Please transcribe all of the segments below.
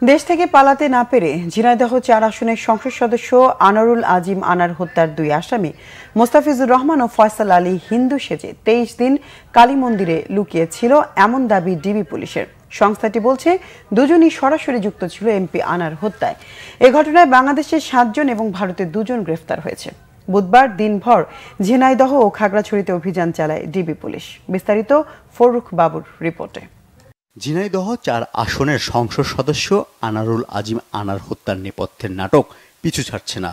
দেশ থেকে পালাতে না পেরে ঝিনাইদহ ৪ আসনের সংসদ সদস্য আনারুল আজিম আনার হত্যার ২ আসামি মোস্তাফিজুর রহমান ও ফয়সাল আলী হিন্দু সেজে ২৩ দিন কালী মন্দিরে লুকিয়েছিল এমন দাবি ডিবি পুলিশের। সংস্থাটি বলছে দুজনই সরাসরি যুক্ত ছিল এমপি আনার হত্যায়। এ ঘটনায় বাংলাদেশের ৭ জন এবং ভারতের ২ জন গ্রেফতার হয়েছে। বুধবার দিনভর ঝিনাইদহ ও খাগড়াছড়িতে অভিযান চালায় ডিবি পুলিশ। বিস্তারিত ফরুক বাবুর রিপোর্টে। ঝিনাইদহ ৪ আসনের সংসদ সদস্য আনারুল আজিম আনার হত্যার নেপথ্যের নাটক পিছু ছাড়ছে না।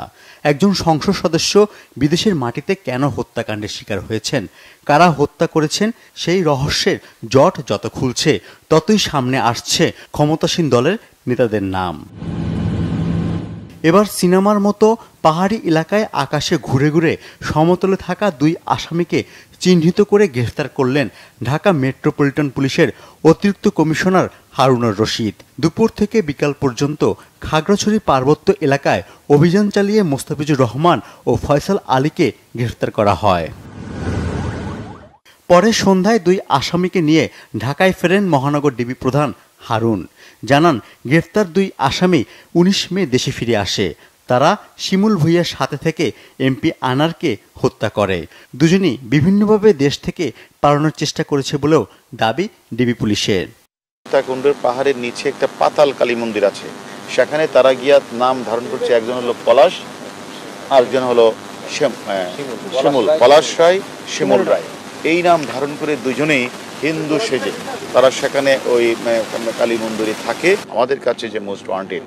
একজন সংসদ সদস্য বিদেশের মাটিতে কেন হত্যাকাণ্ডের শিকার হয়েছেন, কারা হত্যা করেছেন, সেই রহস্যের জট যত খুলছে ততই সামনে আসছে ক্ষমতাসীন দলের নেতাদের নাম। এবার সিনেমার মতো পাহাড়ি এলাকায় আকাশে ঘুরে ঘুরে সমতলে থাকা ২ আসামিকে চিহ্নিত করে গ্রেফতার করলেন ঢাকা মেট্রোপলিটন পুলিশের অতিরিক্ত কমিশনার হারুনুর রশিদ। দুপুর থেকে বিকাল পর্যন্ত খাগড়াছড়ি পার্বত্য এলাকায় অভিযান চালিয়ে মোস্তাফিজুর রহমান ও ফয়সাল আলীকে গ্রেফতার করা হয়। পরে সন্ধ্যায় ২ আসামিকে নিয়ে ঢাকায় ফেরেন মহানগর ডিবি প্রধান হারুন। জানান, গ্রেফতার ২ আসামি ১৯ মে দেশে ফিরে আসে। তারা শিমুল ভূঁইয়ার সাথে থেকে এমপি আনারকে হত্যা করে। দুজনই বিভিন্নভাবে দেশ থেকে পালানোর চেষ্টা করেছে বলেও দাবি ডিবি পুলিশের। সীতাকুণ্ডের পাহাড়ের নিচে একটা পাতাল কালী মন্দির আছে, সেখানে তারা গিয়া নাম ধারণ করছে। একজন হলো পলাশ, আরেকজন হলো শিমুল, পলাশ রায়, শিমুল রায়। এই নাম ধারণ করে দুজনেই হিন্দু সেজে তারা সেখানে ওই কালী মন্দিরে থাকে। আমাদের কাছে যে মোস্ট ওয়ান্টেড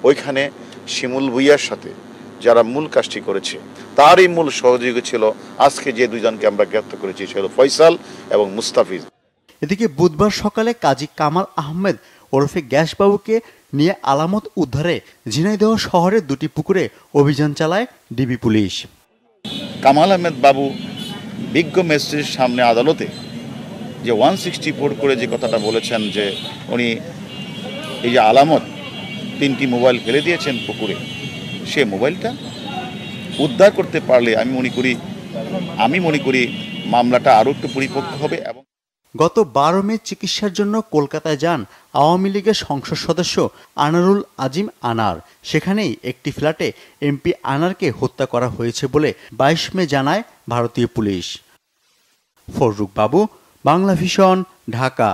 ওইখানে শিমুল ভূঁইয়ার সাথে যারা মূল কাজটি করেছে তারই মূল সহযোগী ছিল আজকে যে ২ জনকে আমরা গ্রেফতার করেছি, সে হলো ফয়সাল এবং মুস্তাফিজ। এদিকে বুধবার সকালে কাজী কামাল আহমেদ ওরফে গ্যাসবাবুকে নিয়ে আলামত উদ্ধারে ঝিনাইদহ শহরের ২টি পুকুরে অভিযান চালায় ডিবি পুলিশ। কামাল আহমেদ বাবু বিজ্ঞ ম্যাজিস্ট্রেটের সামনে আদালতে যে 164 করে যে কথাটা বলেছেন যে উনি এই যে আলামত 3টি মোবাইল ফেলে দিয়েছেন পুকুরে, সে মোবাইলটা উদ্ধার করতে পারলে আমি মনে করি মামলাটা আরও একটু পরিপক্ক হবে। এবং গত ১২ মে চিকিৎসার জন্য কলকাতায় যান আওয়ামী লীগের সংসদ সদস্য আনারুল আজিম আনার। সেখানেই একটি ফ্ল্যাটে এমপি আনারকে হত্যা করা হয়েছে বলে ২২ মে জানায় ভারতীয় পুলিশ। ফরুক বাবু, বাংলা ভিশন, ঢাকা।